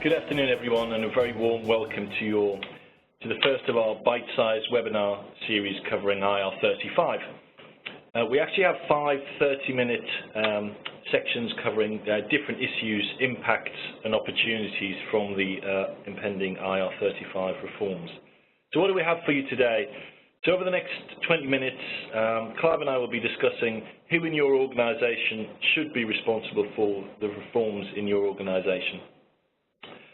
Good afternoon, everyone, and a very warm welcome to the first of our bite-sized webinar series covering IR35. We actually have 5 30-minute sections covering different issues, impacts, and opportunities from the impending IR35 reforms. So what do we have for you today? So over the next 20 minutes, Clive and I will be discussing who in your organisation should be responsible for the reforms in your organisation.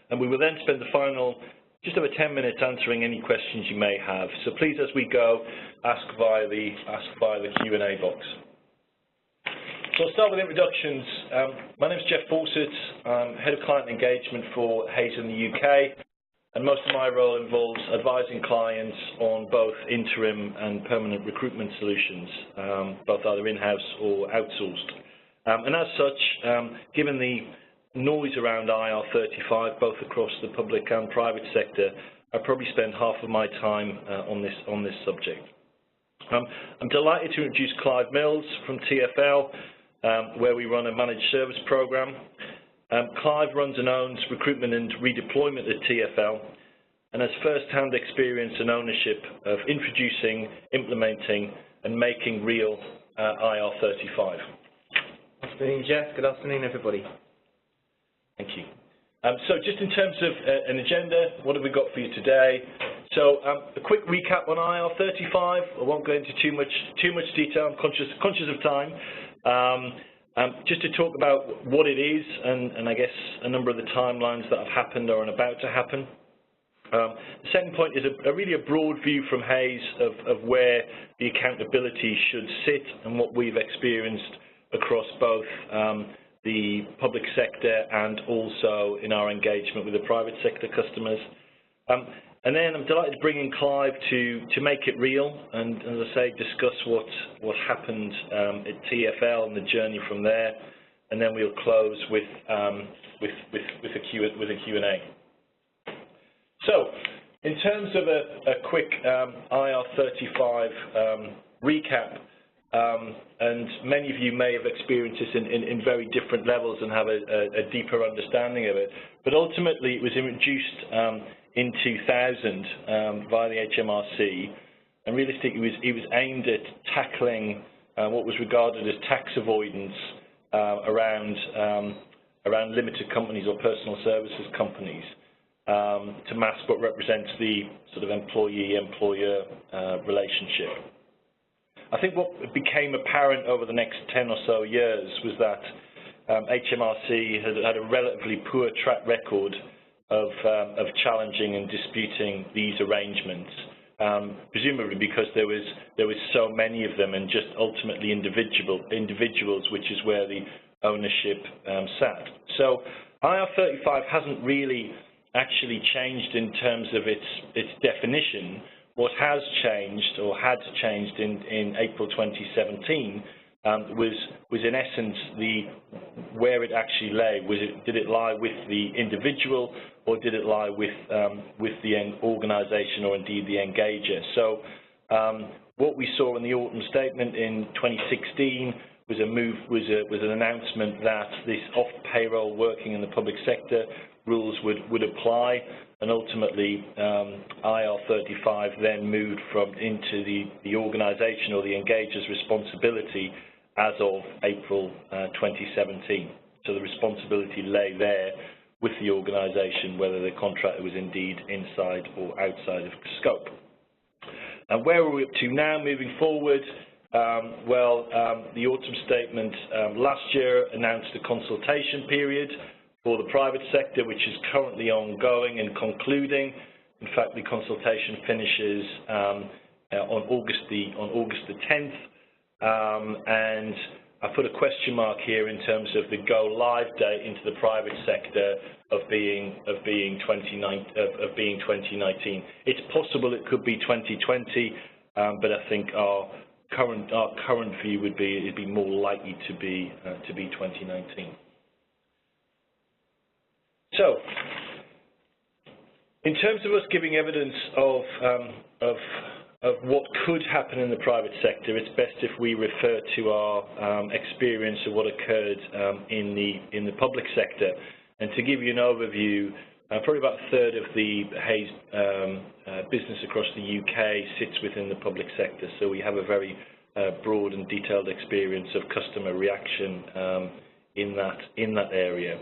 And we will then spend the final just over 10 minutes answering any questions you may have. So please, as we go, ask via the Q&A box. So I'll start with introductions. My name is Jeff Fawcett. I'm Head of Client Engagement for Hayes in the UK, and most of my role involves advising clients on both interim and permanent recruitment solutions, both either in-house or outsourced. And as such, given the noise around IR35, both across the public and private sector, I probably spend half of my time on this subject. I'm delighted to introduce Clive Mills from TfL, where we run a managed service program. Clive runs and owns recruitment and redeployment at TfL and has first-hand experience and ownership of introducing, implementing, and making real IR35. Good afternoon, Jeff. Good afternoon, everybody. Thank you. So just in terms of an agenda, what have we got for you today? So a quick recap on IR35. I won't go into too much detail. I'm conscious of time. Just to talk about what it is and I guess a number of the timelines that have happened or are about to happen. The second point is really a broad view from Hayes of where the accountability should sit and what we've experienced across both the public sector and also in our engagement with the private sector customers. And then I'm delighted to bring in Clive to make it real and, as I say, discuss what happened at TfL and the journey from there. And then we'll close with a Q&A. So, in terms of a quick IR35 recap, and many of you may have experienced this in very different levels and have a deeper understanding of it, but ultimately it was introduced in 2000 via the HMRC, and realistically it was aimed at tackling what was regarded as tax avoidance around limited companies or personal services companies to mask what represents the sort of employee-employer relationship. I think what became apparent over the next 10 or so years was that HMRC had a relatively poor track record of challenging and disputing these arrangements, presumably because there was so many of them and just ultimately individuals, which is where the ownership sat. So IR35 hasn't really actually changed in terms of its definition. What has changed, or had changed in April 2017, was in essence where it actually lay. Did it lie with the individual, or did it lie with the organisation, or indeed the engager? So what we saw in the autumn statement in 2016 was an announcement that this off-payroll working in the public sector rules would apply, and ultimately IR35 then moved into the organisation or the engager's responsibility as of April 2017. So the responsibility lay there with the organisation, whether the contractor was indeed inside or outside of scope. And where are we up to now moving forward? The autumn statement last year announced a consultation period for the private sector, which is currently ongoing and concluding. In fact, the consultation finishes on August the 10th, and I put a question mark here in terms of the go live date into the private sector of being 2019. It's possible it could be 2020, but I think our current view would be it'd be more likely to be 2019. So, in terms of us giving evidence of what could happen in the private sector, it's best if we refer to our experience of what occurred in the public sector. And to give you an overview, Probably about a third of the Hays business across the UK sits within the public sector, so we have a very broad and detailed experience of customer reaction in that area.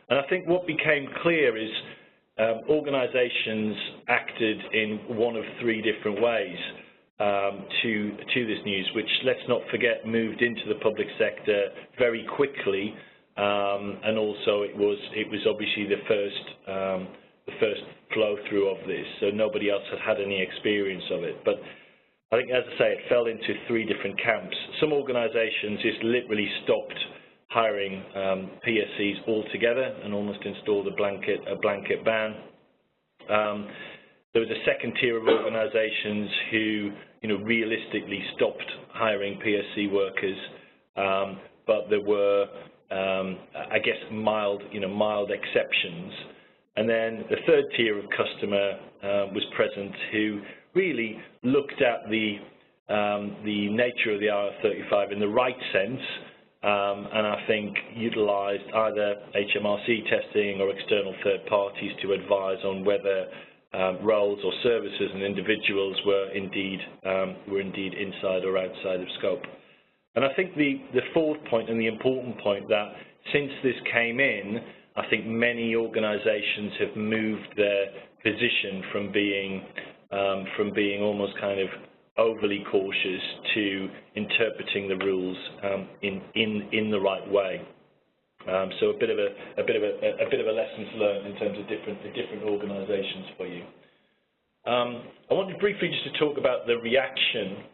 And I think what became clear is organisations acted in one of three different ways to this news, which, let's not forget, moved into the public sector very quickly, and also it was obviously the first flow through of this, so nobody else had any experience of it. But I think, as I say, it fell into three different camps. Some organisations just literally stopped hiring PSCs altogether and almost installed a blanket ban. There was a second tier of organisations who, realistically stopped hiring PSC workers, but there were, I guess, mild exceptions. And then the third tier of customer was present, who really looked at the nature of the IR35 in the right sense, and I think utilised either HMRC testing or external third parties to advise on whether roles or services and individuals were indeed inside or outside of scope. And I think the fourth point, and the important point, that since this came in, I think many organisations have moved their position from being almost kind of overly cautious to interpreting the rules in the right way. So a bit of a lessons learned in terms of different organisations for you. I wanted briefly just to talk about the reaction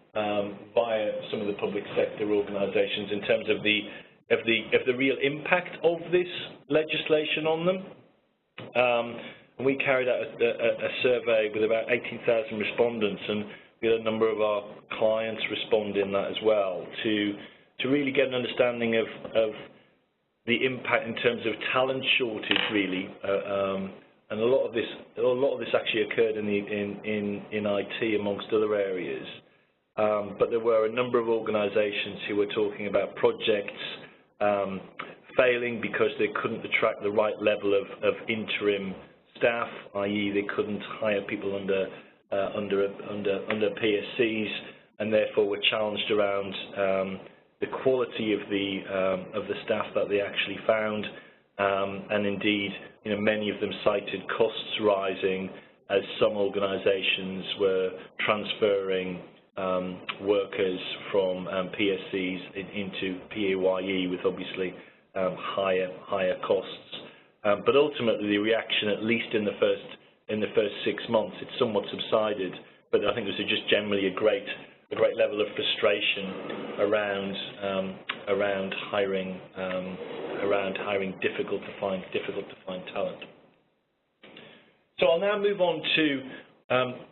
via some of the public sector organisations in terms of the real impact of this legislation on them. And we carried out a survey with about 18,000 respondents, and we had a number of our clients respond in that as well to really get an understanding of the impact in terms of talent shortage, really. And a lot of this actually occurred in IT amongst other areas. But there were a number of organisations who were talking about projects failing because they couldn't attract the right level of interim staff, i.e. they couldn't hire people under PSCs, and therefore were challenged around the quality of the staff that they actually found, and indeed, many of them cited costs rising as some organisations were transferring workers from PSCs into PAYE with obviously higher costs. But ultimately, the reaction, at least in the first 6 months, it somewhat subsided. But I think there was just generally a great level of frustration around hiring difficult to find talent. So I'll now move on to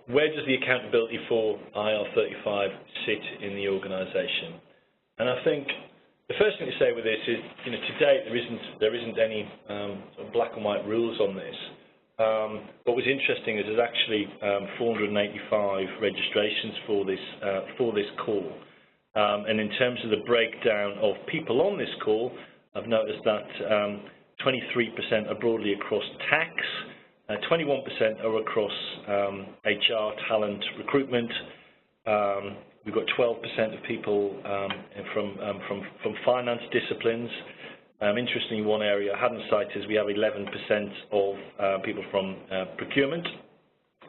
where does the accountability for IR35 sit in the organisation? And I think the first thing to say with this is, to date there isn't any sort of black and white rules on this. What was interesting is there's actually 485 registrations for this call, and in terms of the breakdown of people on this call, I've noticed that 23% are broadly across tax, 21% are across HR, talent, recruitment. We've got 12% of people from finance disciplines. Interestingly, one area I hadn't cited is we have 11% of people from procurement.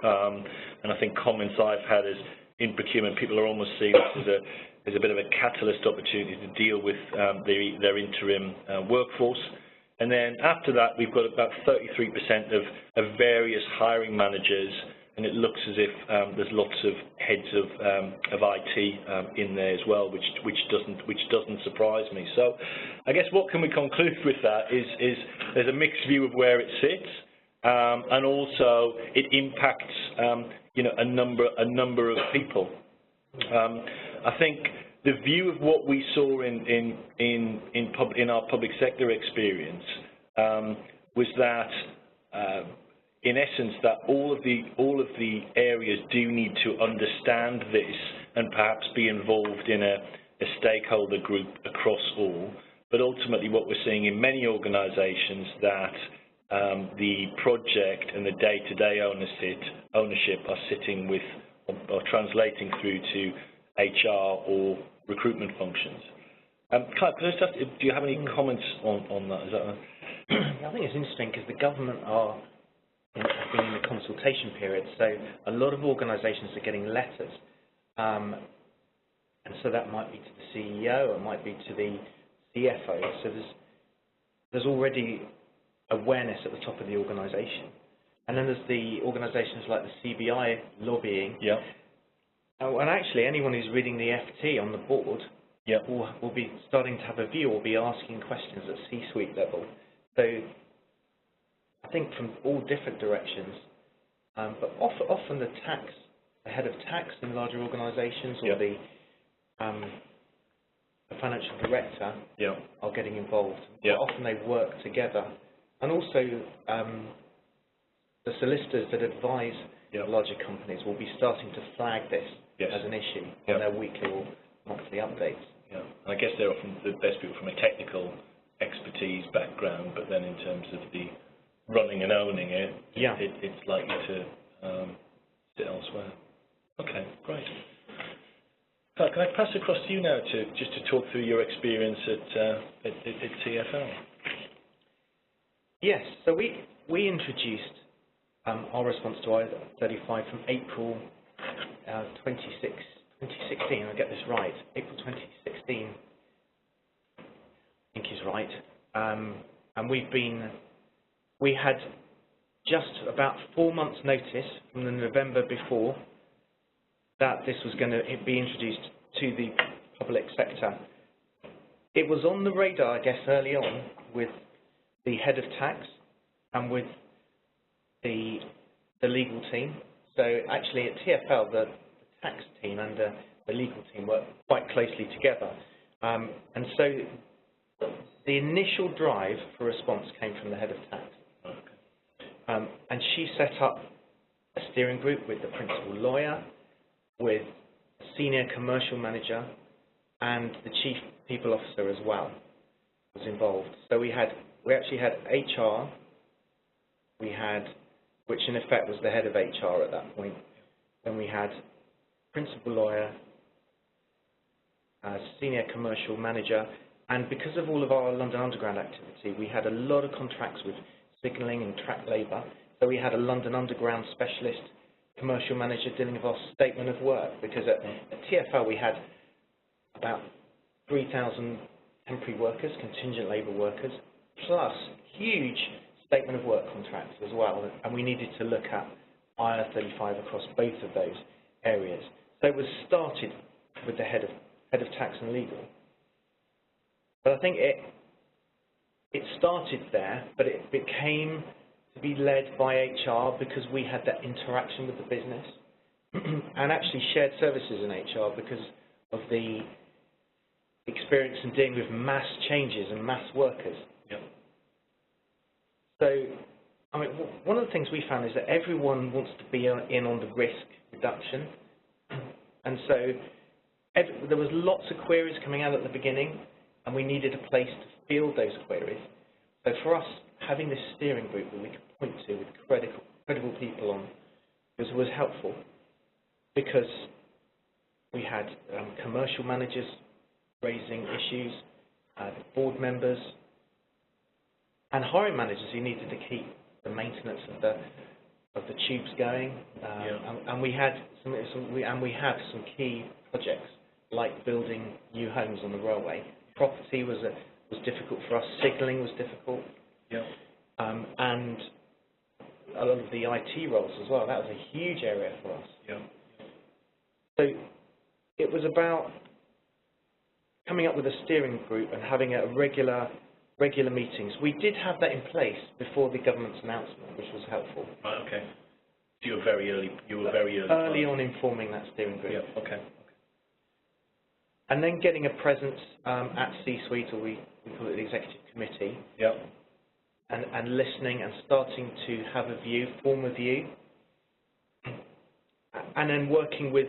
And I think comments I've had is, in procurement, people are almost seeing this as a bit of a catalyst opportunity to deal with their interim workforce. And then after that, we've got about 33% of various hiring managers, and it looks as if there's lots of heads of IT in there as well, which doesn't surprise me. So I guess what can we conclude with that is there's a mixed view of where it sits, and also it impacts a number of people. I think the view of what we saw in our public sector experience was that, in essence, that all of the areas do need to understand this and perhaps be involved in a stakeholder group across all. But ultimately, what we're seeing in many organisations that the project and the day-to-day ownership are sitting with or translating through to HR or recruitment functions. Can I just ask, do you have any comments on that? Is that I think it's interesting because the government have been in the consultation period, so a lot of organisations are getting letters, and so that might be to the CEO, it might be to the CFO. So there's already awareness at the top of the organisation, and then there's the organisations like the CBI lobbying. Yeah. And actually, anyone who's reading the FT on the board will be starting to have a view or be asking questions at C-suite level. So I think from all different directions, but often the head of tax in larger organisations or the financial director are getting involved. Often they work together, and also the solicitors that advise larger companies will be starting to flag this as an issue in their weekly or monthly updates. Yeah, and I guess they're often the best people from a technical expertise background, but then in terms of the running and owning it, it's likely to sit elsewhere. Okay, great. Can I pass across to you now just to talk through your experience at TfL? Yes, so we introduced our response to IR35 from April 2016. I'll get this right. April 2016, I think is right. And we had just about 4 months' notice from the November before that this was going to be introduced to the public sector. It was on the radar, I guess, early on with the head of tax and with the legal team. So actually at TfL, the tax team and the legal team work quite closely together. And so the initial drive for response came from the head of tax. And she set up a steering group with the principal lawyer, with a senior commercial manager, and the chief people officer as well was involved. So we actually had HR, which in effect was the head of HR at that point. Then we had principal lawyer, senior commercial manager, and because of all of our London Underground activity, we had a lot of contracts with signalling and track labour. So we had a London Underground specialist commercial manager dealing with our statement of work, because at TfL we had about 3,000 temporary workers, contingent labour workers, plus huge statement of work contracts as well, and we needed to look at IR35 across both of those areas. So it was started with the head of tax and legal. But I think it started there, but it became to be led by HR because we had that interaction with the business and actually shared services in HR because of the experience in dealing with mass changes and mass workers. Yep. So, I mean, one of the things we found is that everyone wants to be in on the risk reduction, and so there was lots of queries coming out at the beginning, and we needed a place to field those queries. So for us, having this steering group that we could point to with credible people on was helpful, because we had commercial managers raising issues, board members, and hiring managers who needed to keep the maintenance of the tubes going. And we had some key projects like building new homes on the railway. Property was difficult for us. Signalling was difficult. And a lot of the IT roles as well. That was a huge area for us. So it was about coming up with a steering group and having a regular meetings. We did have that in place before the government's announcement, which was helpful. Right. Okay. So you were very early. Early on in forming that steering group. Yeah. Okay. And then getting a presence at C-suite, or we call it the executive committee. Yeah. And listening and starting to have a view, form a view, and then working with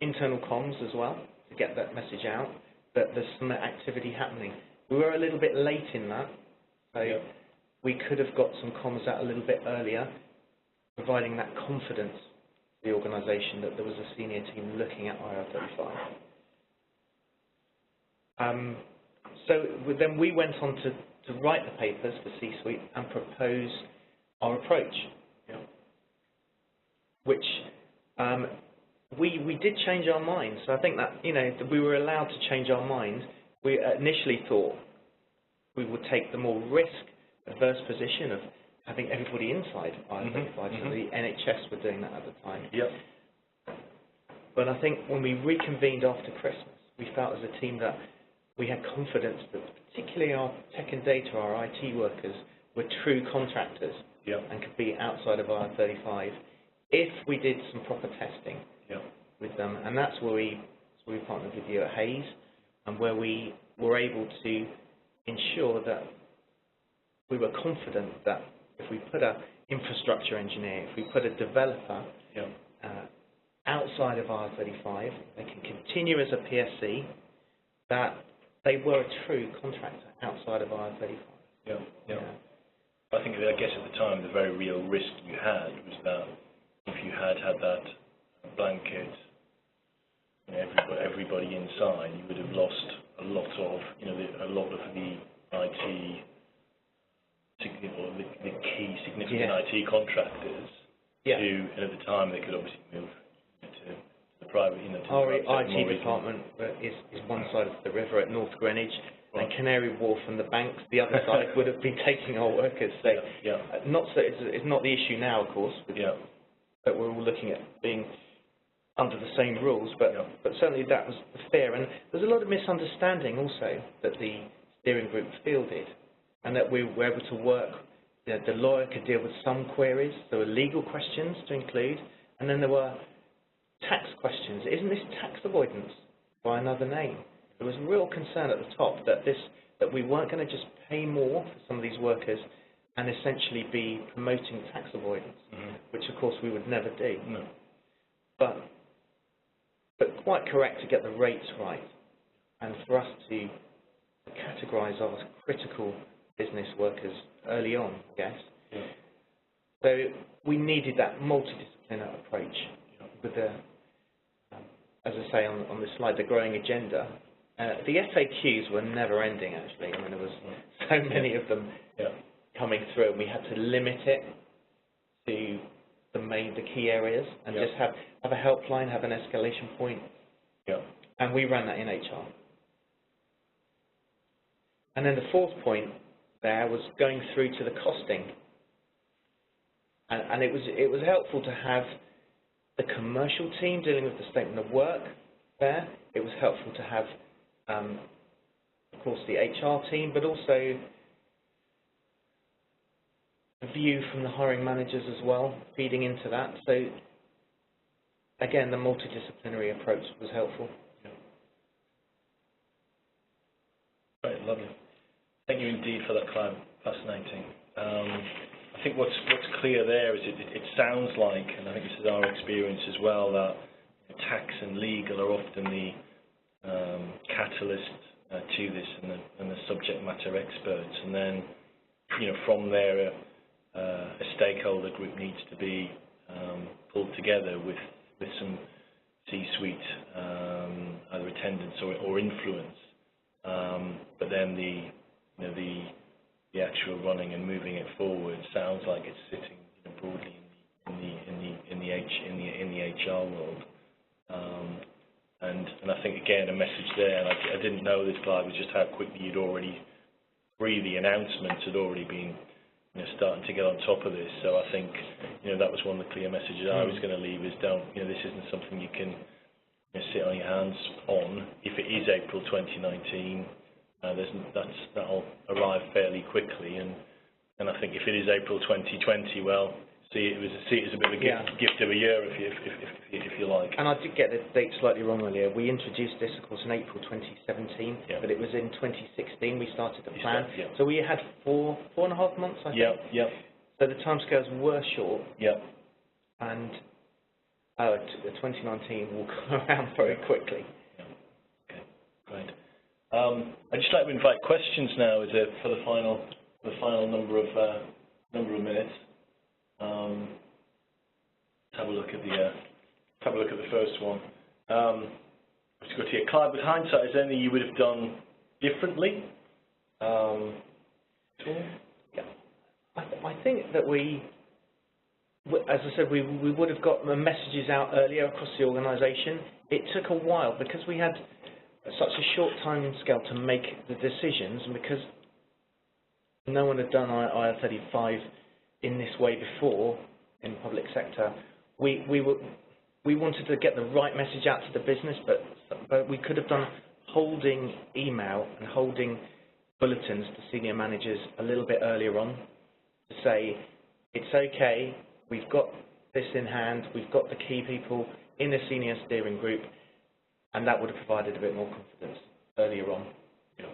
internal comms as well to get that message out that there's some activity happening. We were a little bit late in that, so we could have got some comms out a little bit earlier, providing that confidence to the organisation that there was a senior team looking at IR35. Then we went on to write the papers for C-suite and propose our approach, which we did change our minds. So I think that, that we were allowed to change our mind. We initially thought we would take the more risk-averse position of having everybody inside IR35, so the NHS were doing that at the time. Yep. But I think when we reconvened after Christmas, we felt as a team that we had confidence that particularly our tech and data, our IT workers, were true contractors and could be outside of IR35 if we did some proper testing with them. And that's where we partnered with you at Hayes, and where we were able to ensure that we were confident that if we put an infrastructure engineer, if we put a developer outside of IR35, they can continue as a PSC, that they were a true contractor outside of IR35. I guess at the time the very real risk you had was that if you had that blanket, everybody inside, you would have lost a lot of the IT, or the key significant IT contractors. Who, at the time, they could obviously move to the private. Our IT department is one side of the river at North Greenwich, and Canary Wharf and the banks, the other side, would have been taking our workers. So, it's not the issue now, of course. But we're all looking at being under the same rules. But certainly that was the fear, and there's a lot of misunderstanding also that the steering group fielded, and that we were able to work. The lawyer could deal with some queries. There were legal questions to include, and then there were tax questions. Isn't this tax avoidance by another name? There was real concern at the top that we weren't going to just pay more for some of these workers and essentially be promoting tax avoidance, which of course we would never do. No. But quite correct to get the rates right, and for us to categorise our critical business workers early on, I guess. So we needed that multidisciplinary approach with the, as I say on the slide, the growing agenda. The FAQs were never ending, actually. I mean, there was so many of them coming through, and we had to limit it to the key areas, and just have a helpline, have an escalation point. And we ran that in HR. And then the fourth point there was going through to the costing, and it was helpful to have the commercial team dealing with the statement of work there. It was helpful to have, of course, the HR team, but also a view from the hiring managers as well, feeding into that. So again, the multidisciplinary approach was helpful. Right, lovely. Thank you indeed for that, Clive. Fascinating. I think what's clear there is it sounds like, and I think this is our experience as well, that tax and legal are often the catalyst to this, and the subject matter experts. And then, from there, a stakeholder group needs to be pulled together with some C-suite either attendance or influence. But then the actual running and moving it forward sounds like it's sitting broadly in the HR world. And I think again a message there. And I didn't know this, Clive, was just how quickly you'd already the announcements had already been starting to get on top of this. So I think that was one of the clear messages I was going to leave is this isn't something you can sit on your hands on. If it is April 2019. That'll arrive fairly quickly, and I think if it is April 2020, well, see it as a bit of a gift of a year, if you like. And I did get the date slightly wrong earlier. We introduced this, of course, in April 2017, but it was in 2016 we started the plan. So we had four and a half months, I think. So the timescales were short. And 2019 will come around very quickly. Okay, great. I'd just like to invite questions now for the final the final number of minutes. Let's have a look at the first one. Let's go to here. Clive, with hindsight, is there anything you would have done differently? Yeah. I think that as I said, we would have got the messages out earlier across the organisation. It took a while because we had such a short time scale to make the decisions, and because no one had done IR35 in this way before in the public sector, we wanted to get the right message out to the business, but we could have done holding email and holding bulletins to senior managers a little bit earlier on to say, it's okay, we've got this in hand, we've got the key people in a senior steering group, and that would have provided a bit more confidence earlier on. Yeah.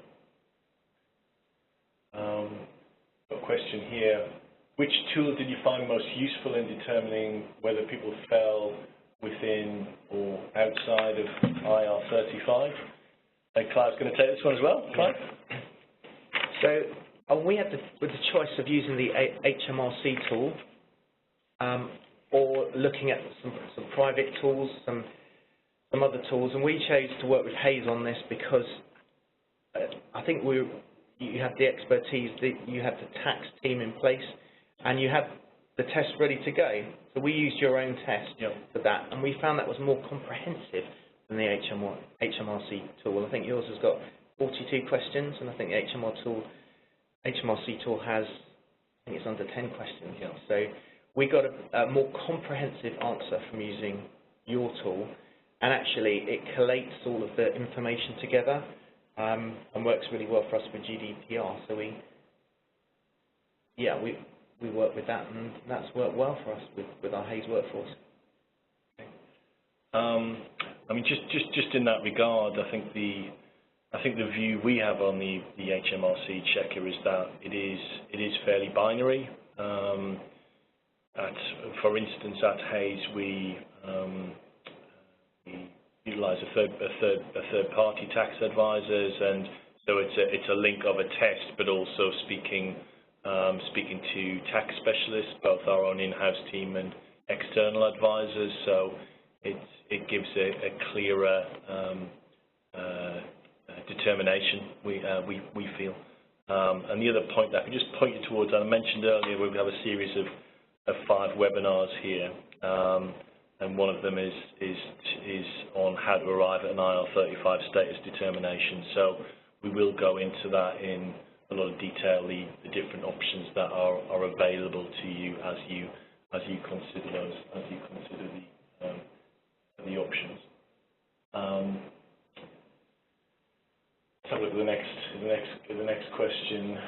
Got a question here. Which tool did you find most useful in determining whether people fell within or outside of IR35? And Clive's going to take this one as well. Clive? So we had with the choice of using the HMRC tool or looking at some private tools, some other tools, and we chose to work with Hayes on this because I think you had the expertise, you had the tax team in place, and you had the test ready to go. So we used your own test for that, and we found that was more comprehensive than the HMRC tool. I think yours has got 42 questions, and I think the HMRC tool has, I think it's under 10 questions. Yeah. So we got a more comprehensive answer from using your tool, and actually it collates all of the information together and works really well for us with GDPR. So we work with that, and that's worked well for us with our Hayes workforce. Okay. I mean, just in that regard, I think the view we have on the HMRC checker is that it is fairly binary. For instance, at Hayes, we utilise a third party tax advisors, and so it's a link of a test, but also speaking to tax specialists, both our own in-house team and external advisors. So it gives a clearer determination, we feel. And the other point that I can just point you towards, I mentioned earlier, we have a series of 5 webinars here, and one of them is on how to arrive at an IR35 status determination. So we will go into that in a lot of detail, the different options that are available to you as you consider those, as you consider the options. Let's have a look at the next question.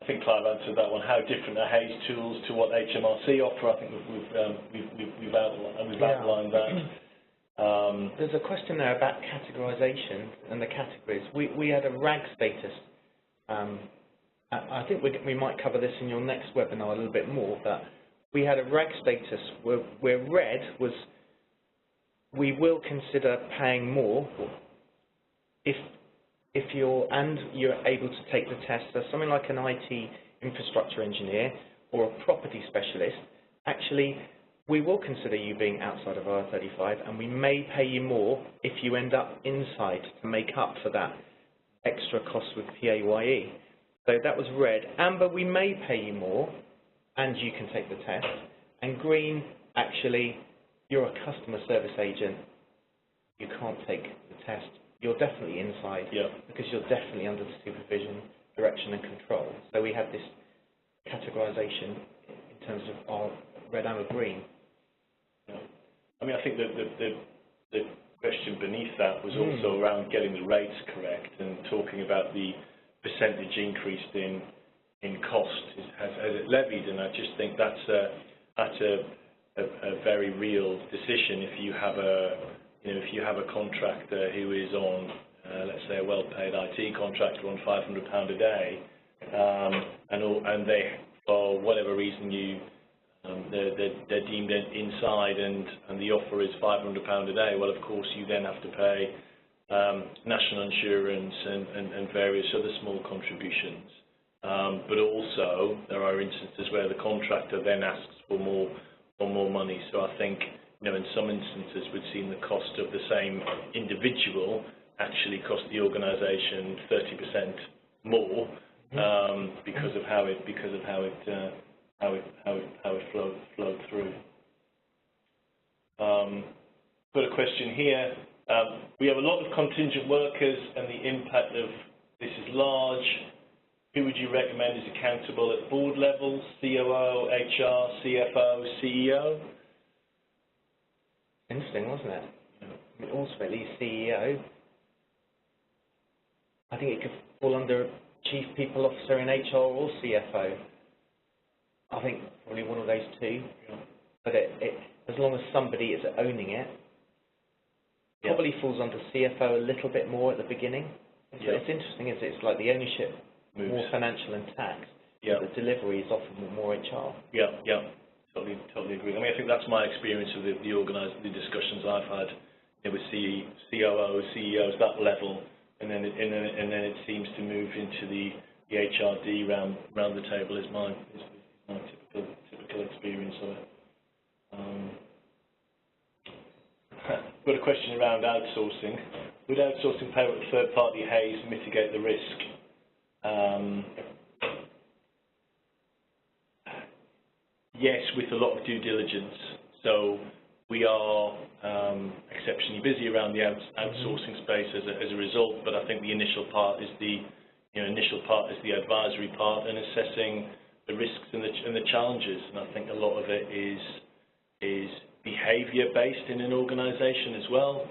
I think Clive answered that one. How different are Hayes tools to what HMRC offer? I think we've outlined that. There's a question there about categorisation and the categories. We had a RAG status. I think we might cover this in your next webinar a little bit more, but we had a RAG status where red was we will consider paying more if you're able to take the test. So something like an IT infrastructure engineer or a property specialist, actually we will consider you being outside of IR35, and we may pay you more if you end up inside to make up for that extra cost with PAYE. So that was red. Amber, we may pay you more and you can take the test. And green, actually, you're a customer service agent, you can't take the test. You're definitely inside because you're definitely under the supervision, direction and control. So we had this categorisation in terms of our red, amber, green. Yeah. I mean, I think that the question beneath that was also around getting the rates correct and talking about the percentage increase in cost as it levied, and I just think that's a very real decision. If you have a contractor who is on, let's say, a well-paid IT contractor on £500 a day, and they, for whatever reason, they're deemed inside, and the offer is £500 a day. Well, of course, you then have to pay national insurance and various other small contributions. But also there are instances where the contractor then asks for more money. So I think, you know, in some instances we've seen the cost of the same individual actually cost the organisation 30% more because of how it flowed through. Got a question here. We have a lot of contingent workers, and the impact of this is large. Who would you recommend is accountable at board level? COO, HR, CFO, CEO? Interesting, wasn't it? I mean, ultimately, CEO. I think it could fall under Chief People Officer in HR or CFO. I think probably one of those two. Yeah. But as long as somebody is owning it, probably falls under CFO a little bit more at the beginning. So it's interesting, isn't it? It's like the ownership, moves more financial and tax. Yeah. The delivery is often more HR. Yeah, yeah, totally agree. I mean, I think that's my experience of the discussions I've had, you know, with COOs, CEOs, that level, and then it seems to move into the HRD round the table is my typical experience of it. Got a question around outsourcing. Would outsourcing payroll to third-party Hays mitigate the risk? Yes, with a lot of due diligence. So we are exceptionally busy around the outsourcing space as a result. But I think the initial part is the advisory part and assessing the risks and the challenges. And I think a lot of it is behaviour based in an organisation as well,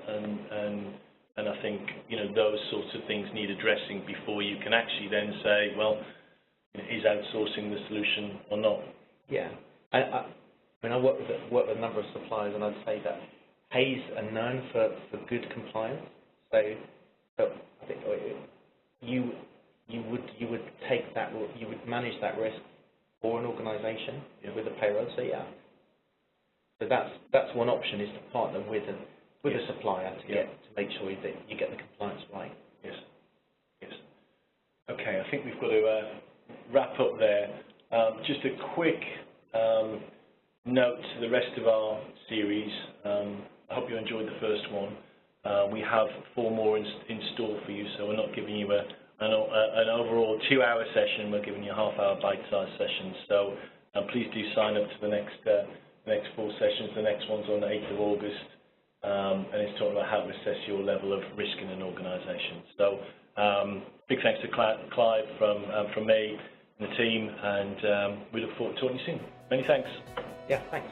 and I think, you know, those sorts of things need addressing before you can actually then say, well, is outsourcing the solution or not? Yeah, I mean, I work with a number of suppliers, and I'd say that Hays are known for good compliance. So I think you would take that, you would manage that risk for an organisation with a payroll. So yeah. So that's one option, is to partner with a supplier to make sure that you get the compliance right. Yes. Yes. Okay, I think we've got to wrap up there. Just a quick note to the rest of our series. I hope you enjoyed the first one. We have 4 more in store for you, so we're not giving you an overall 2-hour session. We're giving you a half-hour bite-sized session. So please do sign up to the next 4 sessions. The next one's on the 8th of August, and it's talking about how to assess your level of risk in an organisation. So big thanks to Clive from me and the team, and we look forward to talking to you soon. Many thanks. Yeah, thanks.